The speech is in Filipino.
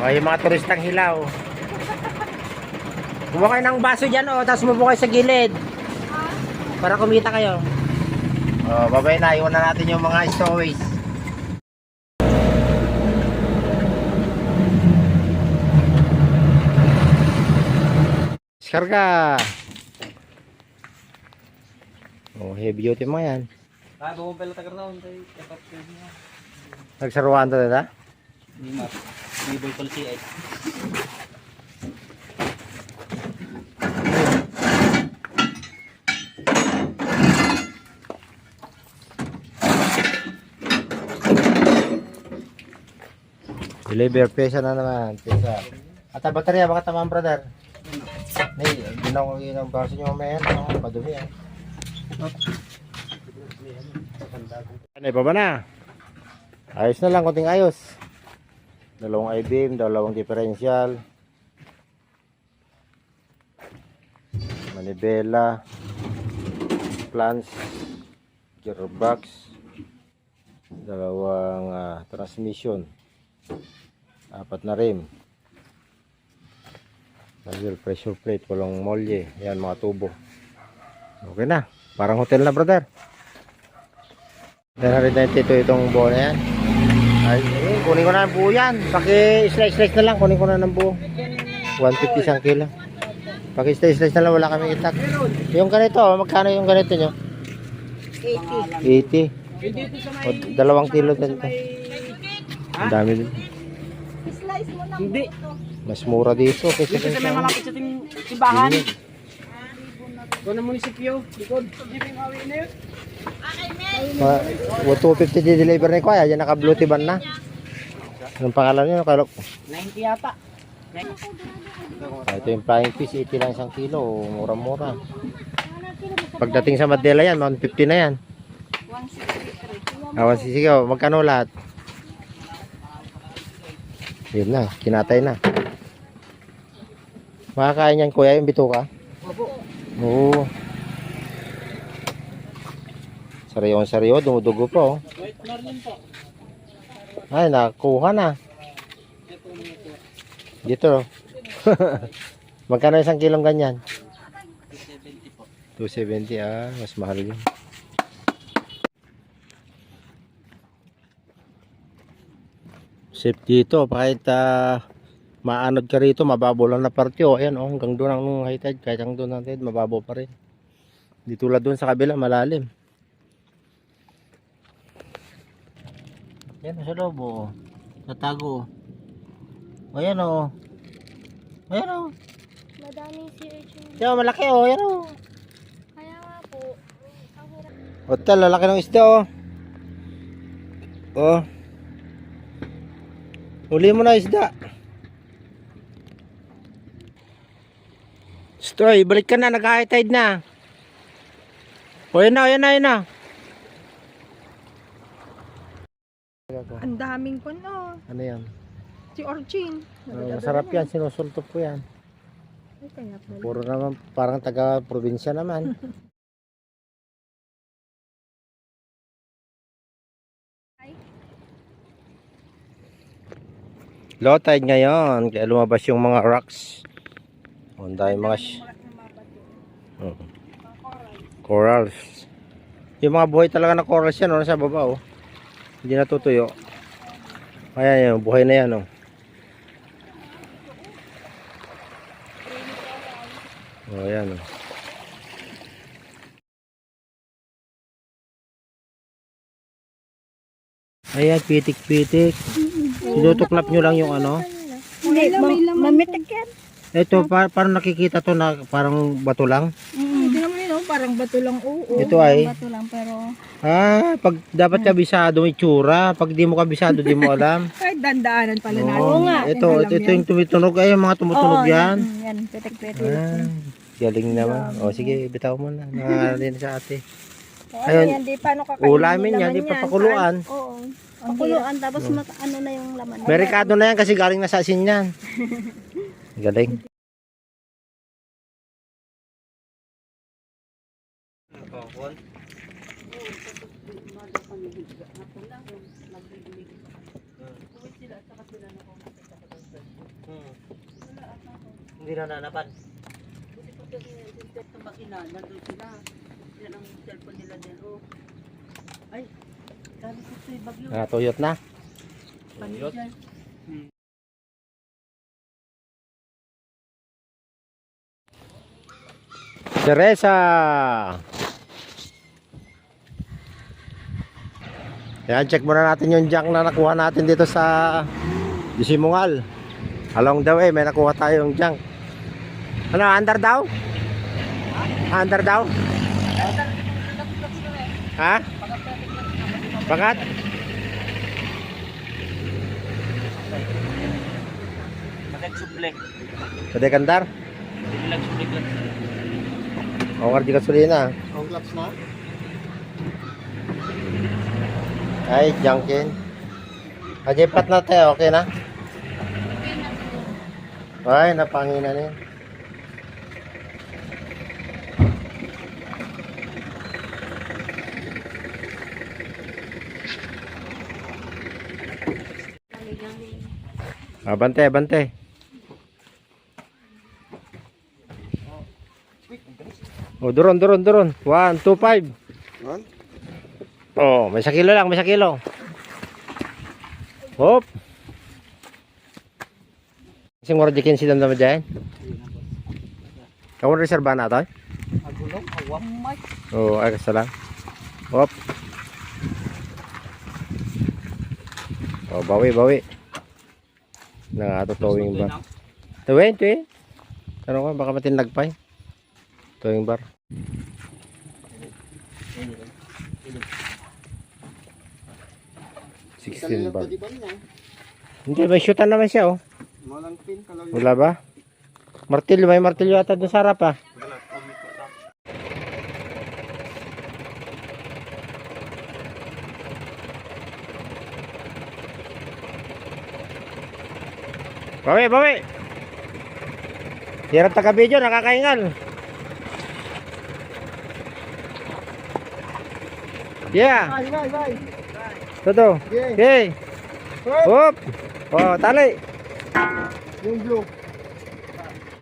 O, yung mga turistang hilaw. Kumuha kayo ng baso dyan, o, tapos mupo kayo sa gilid. Para kumita kayo. O, babay na. Iwan na natin yung mga stowaways. Karga. Oh, heavy duty mo yan. Ah, buong pala tagar na untay. Nagsaruan to dada? Hindi map. Hindi boy pala si Ed. Deliver pesa na naman. Pesa. At ang baterya, baka tamang brother. Hey, ginawa ko yung baso nyo mamaya. Madumi yan. Ano, ibaba na. Ayos na lang, konting ayos. Dalawang I-beam, dalawang differential. Manibela. Plans. Gearbox. Dalawang transmission. 4 na rim. Nagil pressure plate, walang molye. Yan, mga tubo. Okay na. Parang hotel na, brother. 992 itong buo na yan. Ay, kunin ko na ng buo yan. Paki-slice na lang. Kunin ko na ng buo. 150 isang kilo. Paki-slice na lang. Wala kami itak. Yung ganito, magkano yung ganito nyo? 80. 80. O, 2 kilo dito. Ang dami din. Slice mo lang. Hindi. Mas mura dito kaysa Dito sa may malapit sa timbahan. Doon ang munisipyo. Likod. Ma 250 di-deliver ni Kuya. Yan naka-blue tiban na. Anong pangalan niyo? 90 yata. Ito yung flying fish. 80 lang isang kilo. Mura-mura. Pagdating sa Madela yan, 150 na yan. 163. 160. Magkano lahat? Yun na. Kinatay na. Makakain yan Kuya yung bituka? Opo. Oo. Sariwa, dumudugo pa oh. Wait, Marlin po. Ay, nakuha na. Dito. Magkano isang kilong ganyan? 270 po. 270 mas mahal yun. Safe dito, kahit maanod ka rito, mababaw lang na parte oh. Ayan oh, hanggang doon ang high tide, kahit hanggang doon ang tide, mababaw pa rin. Di tulad doon sa kabila, malalim. Yan sa loob oh. Tatago oh. Ayan oh. Ayan oh. Madaming CH. Yan, malaki oh. Ayan oh. Kaya nga po. Hotel, lalaki ng isda oh. Oh. Uli mo na isda. Stoy, balik ka na, nag-high tide na. O yan na, yan na, yan na. Ang daming kuno. Ano yan? Si Orchin. Masarap yan, sinusultop ko yan. Ay, kaya pala. Puro naman, parang taga-probinsya naman. Low tide ngayon, kaya lumabas yung mga rocks. Ang dahil mga corals. Yung mga buhay talaga na corals yan, nasa baba oh. Hindi natutuyo. Ayan yung buhay na yan oh. Oh, ayan oh. Ayan, pitik-pitik. Sinutuklap nyo lang yung ano. Hindi, mamitik yan. Ito, parang nakikita to na parang bato lang. Hindi naman yun, oh, parang bato lang. Oo, Ito ay bato lang, pero... pag dapat kabisado may tsura. Pag di mo kabisado, di mo alam. Ay, dandaanan pala natin. Oo nga. Ito yung tumutunog. Ay, yung mga tumutunog yan. Yan, pitik-pitik. Galing naman. O, sige, bitaw mo na. Nakalinis sa ate. Ayun, yan, di paano kakainin Ulamin yan, laman di papakuluan. Oo. Pakuluan, tapos ano na yung laman. Merikado na yan kasi galing na sa asin yan. Galing. Hindi na nanapan. Buti pa kasi yung makina, nandun sila. Yan ang cellphone nila din. Oh. Ay, sabi ko sa'yo, bagyo. Tuyot na. Panig dyan. Teresa. Yan, check muna natin yung junk na nakuha natin dito sa Disimungal. Along the way, may nakuha tayong junk. Ano, under daw? Under daw? Ha? Bakat? Nakagsuple. Pwede kandar? Hindi lang suple lang. O, di gasolina. Ang clutch na? Ay, junkin. Ajipat na tayo, okay na? Ay, napangina na yun. Bante, bante. Oh, duron. 1, 2, 5. Oh, may 1 kilo lang, may 1 kilo. Hop. Kasi mura di 15 naman dyan. Kamu reserva na to? Agulong, awam mic. Oh, ay kasi lang. Hop. Oh, bawi. Towing bar. Tuwing. Ano ka, baka matinlag pa eh. Towing bar. $16. Hindi, may shootan naman siya oh. Wala ba? Martilyo, may martilyo ata doon sa harap ah. Bawi. Hirap taga-video, nakakaingal. Yeah. Bye. Toto. Okay. Hop. Oh, tali. Yung blue.